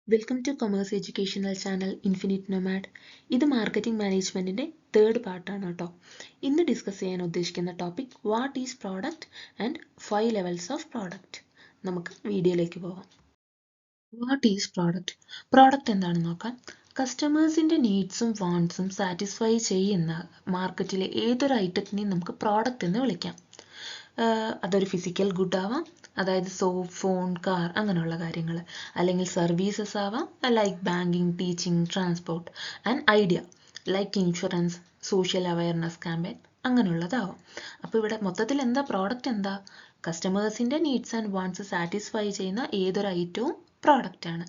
Welcome two commerce educational channel infinite nomad. ഇത് marketing മാനേജ്മെൻറ്റിൻ്റെ third പാർട്ടാണ് കേട്ടോ. ഇന്ന് ഡിസ്കസ് ചെയ്യാൻ ഉദ്ദേശിക്കുന്ന topic what is product and 5 levels of product. നമുക്ക് വീഡിയോയിലേക്ക് പോകാം. What is product? പ്രോഡക്റ്റ് എന്താണെന്ന് നോക്കാം. കസ്റ്റമേഴ്സിൻ്റെ നീഡ്സും വാണ്ട്സും സാറ്റിസ്ഫൈ ചെയ്യുന്ന മാർക്കറ്റിലെ ഏതൊരു ഐറ്റത്തിനെയും നമുക്ക് പ്രോഡക്റ്റ് എന്ന് വിളിക്കാം. അതൊരു ഫിസിക്കൽ ഗുഡ് ആവാം, അതായത് സോപ്പ്, ഫോൺ, കാർ അങ്ങനെയുള്ള കാര്യങ്ങൾ, അല്ലെങ്കിൽ സർവീസസ് ആവാം, like banking, teaching, transport, and idea like insurance, social awareness campaign അങ്ങനെയുള്ളതാവാം. അപ്പോൾ ഇവിടെ മൊത്തത്തിൽ എന്താ പ്രോഡക്റ്റ്? എന്താ കസ്റ്റമേഴ്സിൻ്റെ നീഡ്സ് ആൻഡ് വാണ്ട്സ് സാറ്റിസ്ഫൈ ചെയ്യുന്ന ഏതൊരു ഐറ്റവും പ്രോഡക്റ്റ് ആണ്.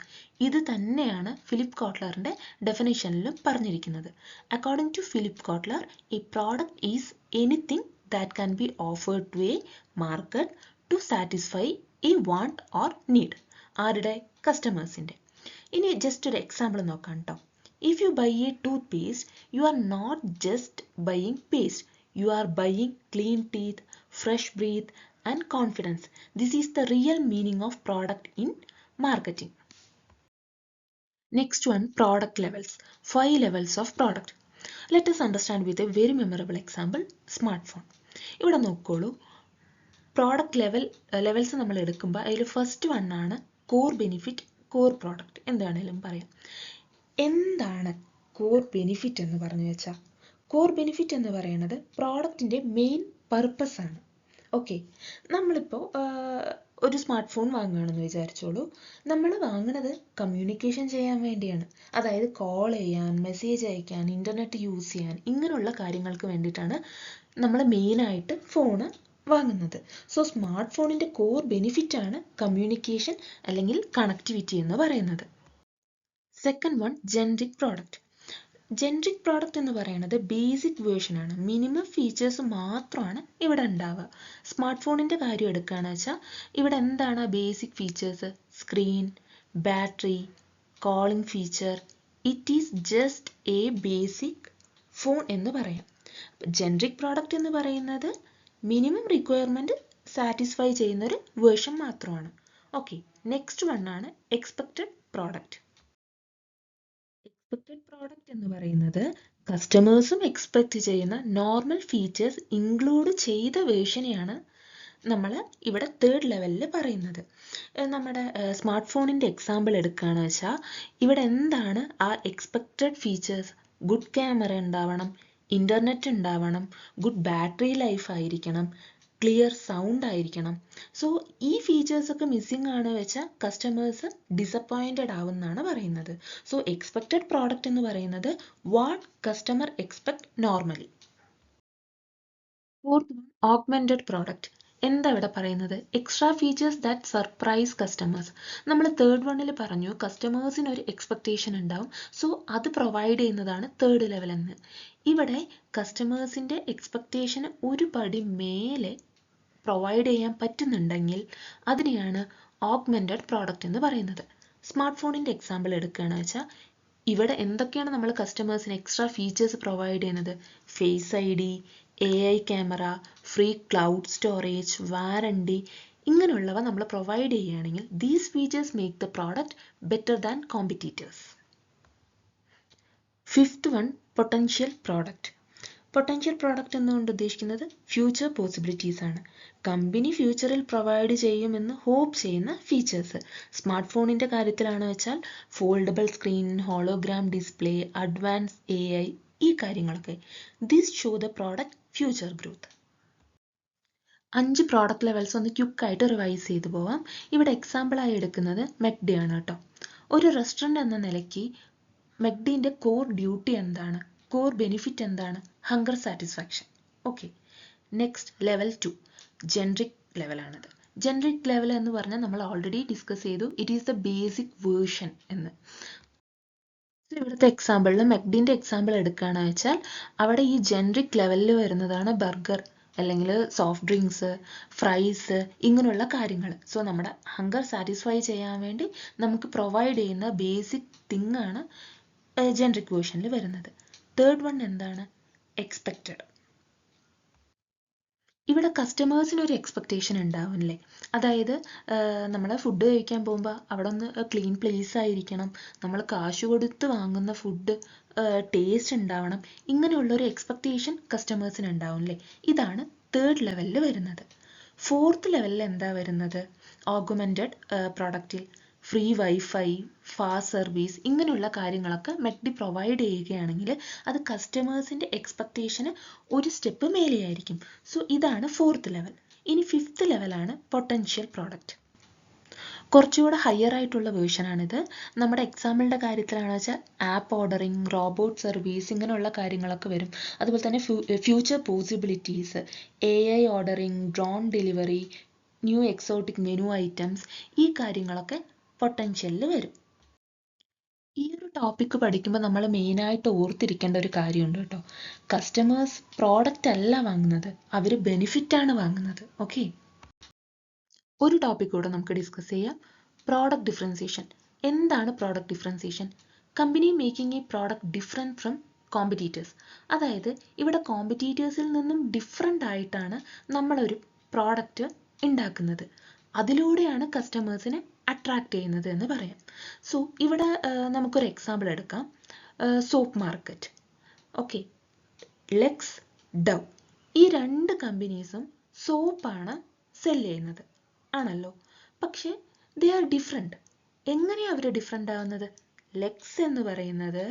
ഇത് തന്നെയാണ് ഫിലിപ്പ് കോട്ട്ലറിൻ്റെ ഡെഫിനേഷനിലും പറഞ്ഞിരിക്കുന്നത്. According to Philip Kotler, a product is anything that can be offered to a market to satisfy a want or need. ആരുടെ? കസ്റ്റമേഴ്സിൻ്റെ. ഇനി ജസ്റ്റ് ഒരു എക്സാമ്പിൾ നോക്കാം കേട്ടോ. If you buy a toothpaste, you are not just buying paste, you are buying clean teeth, fresh breath and confidence. This is the real meaning of product in marketing. Next one, product levels. 5 levels of product. Let us understand with a very memorable example, smartphone. ഇവിടെ നോക്കോളൂ, product levels നമ്മൾ എടുക്കുമ്പോൾ അതിൽ first one ആണ് core benefit, core product എന്താണേലും പറയാം. എന്താണ് core benefit എന്ന് പറഞ്ഞു വെച്ചാൽ, കോർ ബെനിഫിറ്റ് എന്ന് പറയുന്നത് പ്രോഡക്റ്റിൻ്റെ മെയിൻ പർപ്പസ് ആണ്. ഓക്കെ, നമ്മളിപ്പോൾ ഒരു സ്മാർട്ട് ഫോൺ വാങ്ങുകയാണെന്ന് വിചാരിച്ചോളൂ. നമ്മൾ വാങ്ങുന്നത് കമ്മ്യൂണിക്കേഷൻ ചെയ്യാൻ വേണ്ടിയാണ്, അതായത് കോൾ ചെയ്യാൻ, മെസ്സേജ് അയക്കാൻ, ഇൻ്റർനെറ്റ് യൂസ് ചെയ്യാൻ, ഇങ്ങനെയുള്ള കാര്യങ്ങൾക്ക് വേണ്ടിയിട്ടാണ് നമ്മൾ മെയിനായിട്ട് ഫോണ് വാങ്ങുന്നത്. സോ സ്മാർട്ട് ഫോണിൻ്റെ കോർ ബെനിഫിറ്റ് ആണ് കമ്മ്യൂണിക്കേഷൻ അല്ലെങ്കിൽ കണക്ടിവിറ്റി എന്ന് പറയുന്നത്. Second one, generic product. Generic product എന്ന് പറയുന്നത് ബേസിക് വേർഷൻ ആണ്, മിനിമം ഫീച്ചേഴ്സ് മാത്രമാണ് ഇവിടെ ഉണ്ടാവുക. സ്മാർട്ട് ഫോണിൻ്റെ കാര്യം എടുക്കുകയാണെന്ന് വെച്ചാൽ ഇവിടെ എന്താണ് basic features? Screen, battery, calling feature. It is just A basic phone എന്ന് പറയാം. ജനറിക് പ്രോഡക്റ്റ് എന്ന് പറയുന്നത് മിനിമം റിക്വയർമെൻറ്റ് സാറ്റിസ്ഫൈ ചെയ്യുന്നൊരു വേർഷൻ മാത്രമാണ്. ഓക്കെ, നെക്സ്റ്റ് വൺ ആണ് എക്സ്പെക്റ്റഡ് പ്രോഡക്റ്റ്. എക്സ്പെക്റ്റഡ് പ്രോഡക്റ്റ് എന്ന് പറയുന്നത് കസ്റ്റമേഴ്സും എക്സ്പെക്റ്റ് ചെയ്യുന്ന നോർമൽ ഫീച്ചേഴ്സ് ഇൻക്ലൂഡ് ചെയ്ത വേർഷനെയാണ് നമ്മൾ ഇവിടെ തേർഡ് ലെവലിൽ പറയുന്നത്. നമ്മുടെ സ്മാർട്ട് ഫോണിൻ്റെ എക്സാമ്പിൾ എടുക്കുകയാണെന്ന് വെച്ചാൽ ഇവിടെ എന്താണ് ആ എക്സ്പെക്റ്റഡ് ഫീച്ചേഴ്സ്? ഗുഡ് ക്യാമറ ഉണ്ടാവണം, ഇൻ്റർനെറ്റ് ഉണ്ടാവണം, ഗുഡ് ബാറ്ററി ലൈഫ് ആയിരിക്കണം, ക്ലിയർ സൗണ്ട് ആയിരിക്കണം. സോ ഈ ഫീച്ചേഴ്സൊക്കെ മിസ്സിംഗ് ആണ് വെച്ചാൽ കസ്റ്റമേഴ്സ് ഡിസപ്പോയിൻറ്റഡ് ആവുമെന്നാണ് പറയുന്നത്. സോ എക്സ്പെക്റ്റഡ് പ്രോഡക്റ്റ് എന്ന് പറയുന്നത് what customer expect normally. Fourth one, augmented product. എന്താ ഇവിടെ പറയുന്നത്? Extra features that surprise customers. നമ്മൾ തേർഡ് വണ്ണിൽ പറഞ്ഞു കസ്റ്റമേഴ്സിന് ഒരു എക്സ്പെക്റ്റേഷൻ ഉണ്ടാവും, സോ അത് പ്രൊവൈഡ് ചെയ്യുന്നതാണ് തേർഡ് ലെവൽ എന്ന്. ഇവിടെ കസ്റ്റമേഴ്സിൻ്റെ എക്സ്പെക്റ്റേഷന് ഒരു പടി മേലെ പ്രൊവൈഡ് ചെയ്യാൻ പറ്റുന്നുണ്ടെങ്കിൽ അതിനെയാണ് ഓഗ്മെൻറ്റഡ് പ്രോഡക്റ്റ് എന്ന് പറയുന്നത്. സ്മാർട്ട് ഫോണിൻ്റെ എക്സാമ്പിൾ എടുക്കുകയാണെന്ന് വെച്ചാൽ ഇവിടെ എന്തൊക്കെയാണ് നമ്മൾ കസ്റ്റമേഴ്സിന് എക്സ്ട്രാ ഫീച്ചേഴ്സ് പ്രൊവൈഡ് ചെയ്യുന്നത്? Face ID, AI camera, free cloud storage, warranty ഇങ്ങനെയുള്ളവ നമ്മൾ പ്രൊവൈഡ് ചെയ്യുകയാണെങ്കിൽ these features make the product better than competitors. Fifth one, potential product. Potential product എന്നുകൊണ്ട് ഉദ്ദേശിക്കുന്നത് ഫ്യൂച്ചർ പോസിബിലിറ്റീസ് ആണ്. കമ്പനി ഫ്യൂച്ചറിൽ പ്രൊവൈഡ് ചെയ്യുമെന്ന് ഹോപ്പ് ചെയ്യുന്ന ഫീച്ചേഴ്സ്. സ്മാർട്ട് ഫോണിൻ്റെ കാര്യത്തിലാണ് വെച്ചാൽ foldable screen, hologram display, advance AI ഈ കാര്യങ്ങളൊക്കെ. This show the product future growth. 5 product levels ഒന്ന് ക്വിക്കായിട്ട് റിവൈസ് ചെയ്തു പോവാം. ഇവിടെ എക്സാമ്പിളായി എടുക്കുന്നത് മെക്ഡി ആണ് കേട്ടോ. ഒരു റെസ്റ്റോറൻറ്റ് എന്ന നിലയ്ക്ക് മെക്ഡിൻ്റെ കോർ ഡ്യൂട്ടി എന്താണ്? കോർ ബെനിഫിറ്റ് എന്താണ്? Hunger satisfaction. Okay, next level 2, generic ലെവലാണിത്. ജനറിക് ലെവൽ എന്ന് പറഞ്ഞാൽ നമ്മൾ ഓൾറെഡി ഡിസ്കസ് ചെയ്തു, it is the basic version എന്ന്. ഇവിടുത്തെ എക്സാമ്പിളിൽ മെക്ഡിൻ്റെ എക്സാമ്പിൾ എടുക്കുകയാണെന്ന് വെച്ചാൽ അവിടെ ഈ ജനറിക് ലെവലിൽ വരുന്നതാണ് ബർഗർ അല്ലെങ്കിൽ സോഫ്റ്റ് ഡ്രിങ്ക്സ്, ഫ്രൈസ് ഇങ്ങനെയുള്ള കാര്യങ്ങൾ. സോ നമ്മുടെ ഹങ്കർ സാറ്റിസ്ഫൈ ചെയ്യാൻ വേണ്ടി നമുക്ക് പ്രൊവൈഡ് ചെയ്യുന്ന ബേസിക് തിങ് ആണ് ജനറിക് വേർഷനിൽ വരുന്നത്. തേർഡ് വൺ എന്താണ്? എക്സ്പെക്റ്റഡ്. ഇവിടെ കസ്റ്റമേഴ്സിന് ഒരു എക്സ്പെക്റ്റേഷൻ ഉണ്ടാവില്ലേ, അതായത് നമ്മൾ ഫുഡ് കഴിക്കാൻ പോകുമ്പോൾ അവിടെ ഒന്ന് ക്ലീൻ പ്ലേസ് ആയിരിക്കണം, നമ്മൾ കാശ് കൊടുത്ത് വാങ്ങുന്ന ഫുഡ് ടേസ്റ്റ് ഉണ്ടാവണം, ഇങ്ങനെയുള്ളൊരു എക്സ്പെക്റ്റേഷൻ കസ്റ്റമേഴ്സിന് ഉണ്ടാവില്ലേ. ഇതാണ് തേർഡ് ലെവലിൽ വരുന്നത്. ഫോർത്ത് ലെവലിൽ എന്താ വരുന്നത്? ഓഗ്മെൻറ്റഡ് പ്രോഡക്റ്റിൽ ഫ്രീ വൈഫൈ, ഫാസ്റ്റ് സർവീസ് ഇങ്ങനെയുള്ള കാര്യങ്ങളൊക്കെ മെക്ഡി പ്രൊവൈഡ് ചെയ്യുകയാണെങ്കിൽ അത് കസ്റ്റമേഴ്സിൻ്റെ എക്സ്പെക്റ്റേഷന് ഒരു സ്റ്റെപ്പ് മേലെയായിരിക്കും. സോ ഇതാണ് ഫോർത്ത് ലെവൽ. ഇനി ഫിഫ്ത്ത് ലെവലാണ് പൊട്ടൻഷ്യൽ പ്രോഡക്റ്റ്. കുറച്ചുകൂടെ ഹയർ ആയിട്ടുള്ള വേർഷനാണിത്. നമ്മുടെ എക്സാമ്പിളിൻ്റെ കാര്യത്തിലാണെന്ന് വെച്ചാൽ ആപ്പ് ഓർഡറിങ്, റോബോട്ട് സർവീസ് ഇങ്ങനെയുള്ള കാര്യങ്ങളൊക്കെ വരും. അതുപോലെ തന്നെ future possibilities, AI ordering, drone delivery, new exotic menu items, ഈ കാര്യങ്ങളൊക്കെ പൊട്ടൻഷ്യലിൽ വരും. ഈ ഒരു ടോപ്പിക്ക് പഠിക്കുമ്പോൾ നമ്മൾ മെയിനായിട്ട് ഓർത്തിരിക്കേണ്ട ഒരു കാര്യമുണ്ട് കേട്ടോ. കസ്റ്റമേഴ്സ് പ്രോഡക്റ്റ് അല്ല വാങ്ങുന്നത്, അവർ ബെനിഫിറ്റാണ് വാങ്ങുന്നത്. ഓക്കെ, ഒരു ടോപ്പിക് കൂടെ നമുക്ക് ഡിസ്കസ് ചെയ്യാം. Product differentiation. എന്താണ് product differentiation? Company making a product different from competitors. അതായത് ഇവിടെ കോമ്പറ്റീറ്റേഴ്സിൽ നിന്നും ഡിഫറെൻ്റ് ആയിട്ടാണ് നമ്മളൊരു പ്രോഡക്റ്റ് ഉണ്ടാക്കുന്നത്. അതിലൂടെയാണ് കസ്റ്റമേഴ്സിനെ അട്രാക്റ്റ് ചെയ്യുന്നത് എന്ന് പറയാം. സോ ഇവിടെ നമുക്കൊരു എക്സാമ്പിൾ എടുക്കാം. Soap market, okay, Lux, Dove, ഈ രണ്ട് കമ്പനീസും സോപ്പാണ് സെല് ചെയ്യുന്നത് ആണല്ലോ. പക്ഷേ ദേ ആർ ഡിഫറെൻറ്റ്. എങ്ങനെയാണ് അവർ ഡിഫറെൻ്റ് ആവുന്നത്? ലെക്സ് എന്ന് പറയുന്നത്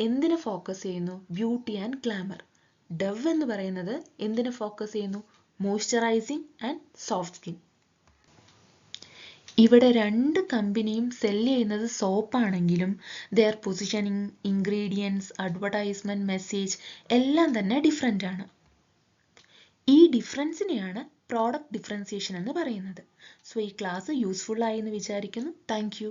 എന്തിനെ ഫോക്കസ് ചെയ്യുന്നു? Beauty and glamour. ഡവ് എന്ന് പറയുന്നത് എന്തിനെ ഫോക്കസ് ചെയ്യുന്നു? Moisturising and soft skin. ഇവിടെ രണ്ട് കമ്പനിയും സെല് ചെയ്യുന്നത് സോപ്പാണെങ്കിലും their positioning, ingredients, advertisement, message എല്ലാം തന്നെ ഡിഫറെൻ്റ് ആണ്. ഈ ഡിഫറൻസിനെയാണ് പ്രോഡക്റ്റ് ഡിഫറൻസിയേഷൻ എന്ന് പറയുന്നത്. സോ ഈ ക്ലാസ് യൂസ്ഫുൾ ആയി എന്ന് വിചാരിക്കുന്നു. Thank you.